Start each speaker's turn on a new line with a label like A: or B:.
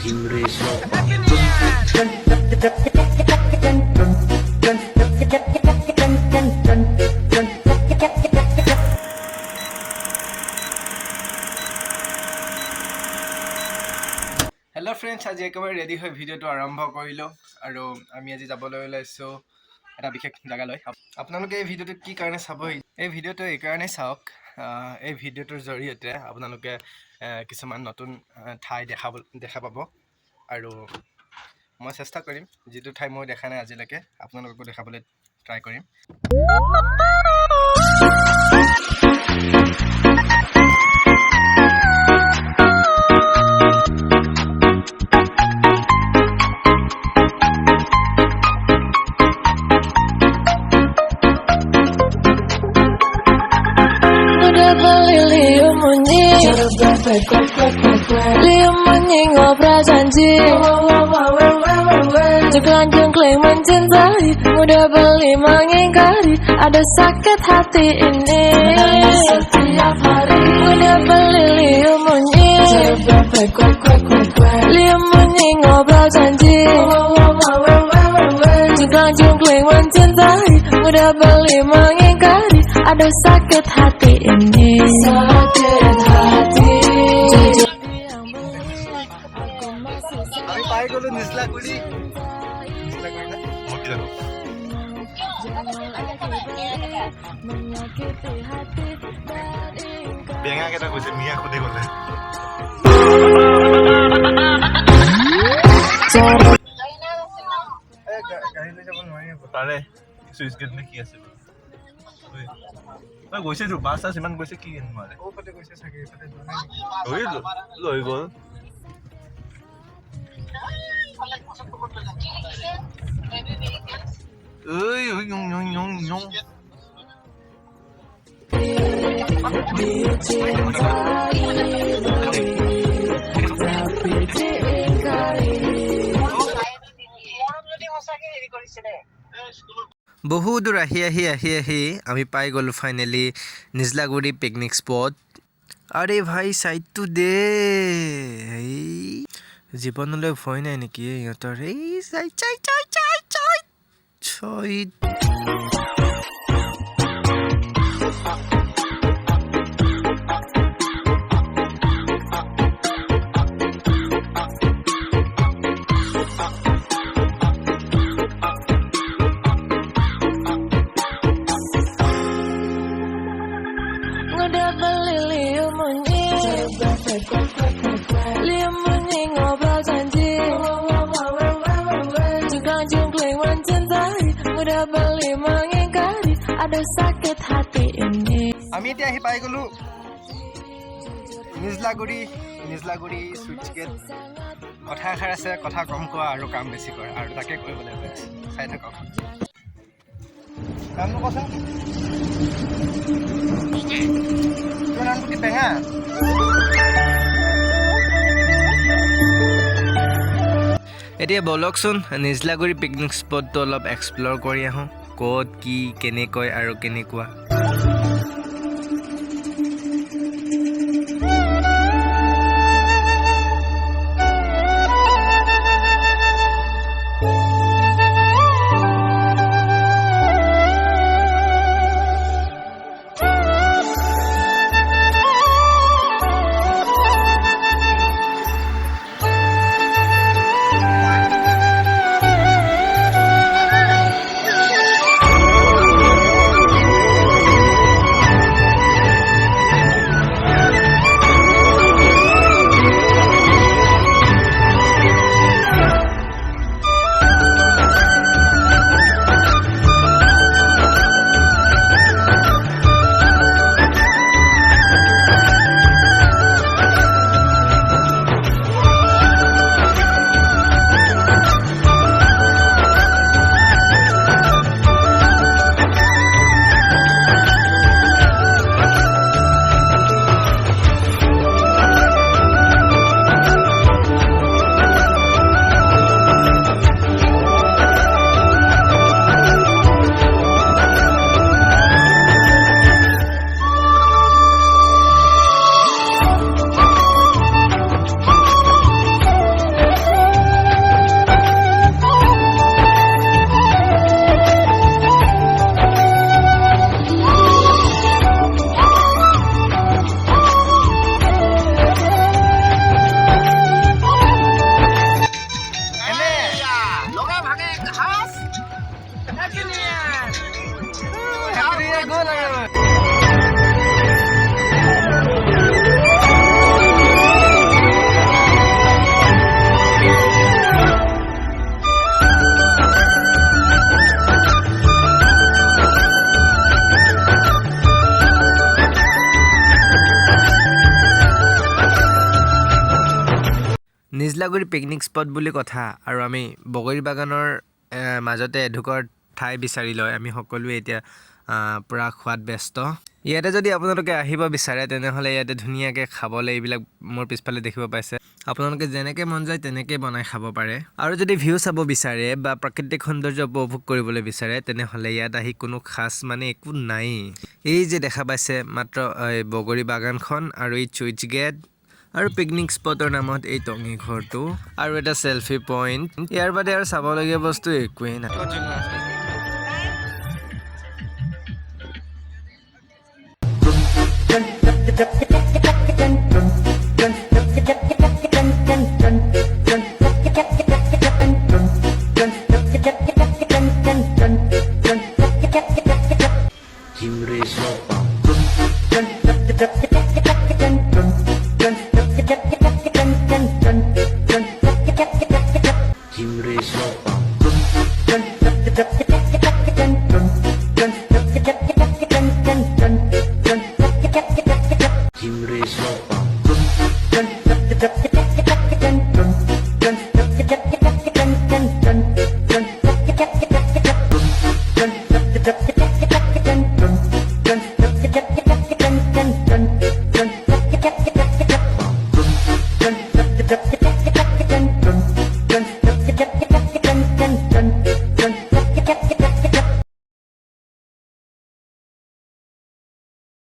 A: Hello friends, आज एकेबारे ready हो भिडिओ आरम्भ करिलो और आमी आज जाबले ओलाइছো এটা বিশেষ জায়গালৈ। আপোনালোকে এই ভিডিওটো কি কাৰণে চাব, এই ভিডিওটো এই কাৰণে চাওক, এই ভিডিওটোৰ জৰিয়তে আপোনালোকে কিছুমান নতুন ঠাই দেখা পাব আৰু মই চেষ্টা কৰিম যেটো ঠাই মই দেখা নাই আজিলৈকে আপোনালোকক দেখাবলৈ ট্ৰাই কৰিম।
B: Liumunyi ngobrol janji Jengklang-jengkling mencintai Mudah beli mengingkari Ada sakit hati ini Setiap hari Mudah beli liumunyi Liumunyi ngobrol janji Jengklang-jengkling mencintai Mudah beli mengingkari Ada sakit hati ini Sakit hati
A: আমি পাই গলো নিজলাগুড়ি বেঙা কেইটা কৈছে মিয়া খুদে গলে গাড়ী লৈ যাব নোৱাৰি পাৰে সুইচ গেট নে কি আছে গৈছে তো বাছ আছে ইমান গৈছে কি নোৱাৰে ও ফতে গৈছে চাগে ফতে লৈ গ'ল ơi ơi nhung nhung nhung nhung বহু দূৰ আহি আমি পাই গ'লো ফাইনেলি নিজলাগুৰি পিকনিক স্পট। আৰে ভাই সাইডটো দে জীৱনলৈ ভয় নাই নেকি ইহঁতৰ এই চাই চাই চাই চাই চাই চাই
B: Udah beli liumunyi Liumunyi ngobrol janji Jengklang-jengkling mencintai Udah beli mengingkari Ada sakit hati ini
A: আমি এতিয়া আহি পাই গলো নিজলাগুৰি সুইচ গেট। কথা এষাৰ আছে, কথা কম কোৱা আৰু কাম বেছি কৰা, আৰু তাকে কৰিবলৈ গৈ আছে। চাই থাকক কামটো কচোন তোৰ নামটো কি বেঙা? এতিয়া বলকচোন নিজলাগুৰি পিকনিক স্পটটো অলপ এক্সপ্ল'ৰ কৰি আহোঁ, ক'ত কি কেনেকৈ আৰু কেনেকুৱা। নিজলাগুৰি পিকনিক স্পট বুলি কথা আৰু আমি বগৰী বাগানৰ মাজতে এডোখৰ ঠাই বিচাৰি লৈ আমি সকলোৱে এতিয়া পূৰা খোৱাত ব্যস্ত ইয়াতে যদি আপোনালোকে আহিব বিচাৰে তেনেহ'লে ইয়াতে ধুনীয়াকৈ খাবলৈ এইবিলাক মোৰ পিছফালে দেখিব পাইছে আপোনালোকে যেনেকৈ মন যায় তেনেকৈ বনাই খাব পাৰে আৰু যদি ভিউ চাব বিচাৰে বা প্ৰাকৃতিক সৌন্দৰ্য উপভোগ কৰিবলৈ বিচাৰে তেনেহ'লে ইয়াত আহি কোনো খাচ মানে একো নাই এই যে দেখা পাইছে মাত্ৰ বগৰী বাগানখন আৰু এই চুইচ গেট আৰু পিকনিক স্পটৰ নামত এই টঙি ঘৰটো আৰু এটা সেলফি পইণ্ট ইয়াৰ বাদে আৰু চাবলগীয়া বস্তু একোৱেই নাই